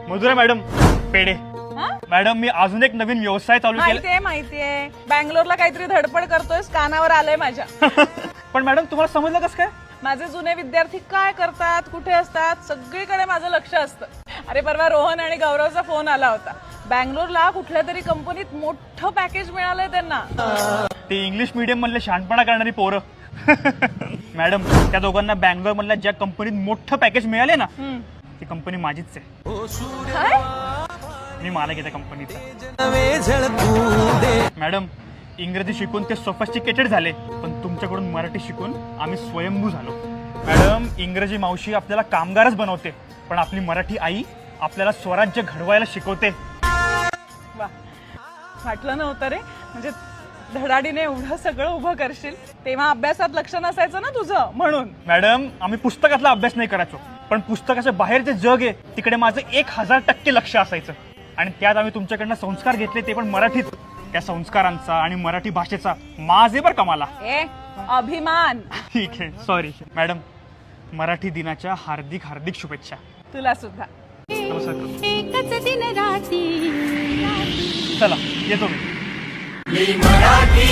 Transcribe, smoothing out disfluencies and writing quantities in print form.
Madhura madam, पेढे. हा? Madam मी अजून एक नवीन व्यवसाय चालू केला. माहितीये बँगलोरला काहीतरी धडपड करतोयस, कानावर आलंय माझ्या. पण मॅडम तुम्हाला समजलं कसं काय? माझे जुने विद्यार्थी काय करतात, कुठे असतात, सगळीकडे माझं लक्ष असतं. अरे परवा रोहन आणि गौरवचा फोन आला होता. बँगलोरला कुठल्या तरी कंपनीत मोठं पॅकेज मिळालंय त्यांना. ते इंग्लिश मीडियम मधले शहाणपणा करणारी पोरं. मॅडम त्या दोघांना बँगलोर मधल्या ज्या कंपनीत मोठं पॅकेज मिळाले ना, ती कंपनी माझीच आहे. काय? मी मालक आहे त्या कंपनीचा. मॅडम इंग्रजी शिकून ते सोफिस्टिकेटेड झाले, पण तुमच्याकडून मराठी शिकून आम्ही स्वयंभू झालो. मॅडम इंग्रजी मावशी आपल्याला कामगारच बनवते, पण आपली मराठी आई आपल्याला स्वराज्य घडवायला शिकवते. वा, वाटलं नव्हतं रे, म्हणजे धडाडीने एवढं सगळं उभं करशील. तेव्हा अभ्यासात लक्ष नसायचं ना तुझं, म्हणून. मॅडम आम्ही पुस्तकातला अभ्यास नाही करायचो, पण पुस्तकाच्या बाहेर जे जग आहे तिकडे माझं 1000% लक्ष असायचं. आणि त्यात आम्ही तुमच्याकडनं संस्कार घेतले, ते पण मराठीत. त्या संस्कारांचा आणि मराठी भाषेचा माझे बरं कमाला. अभिमान. ठीक आहे, सॉरी मॅडम. मराठी दिनाच्या हार्दिक हार्दिक शुभेच्छा. तुला सुद्धा. एकच दिन राती. चला येतो मी. मी मराठी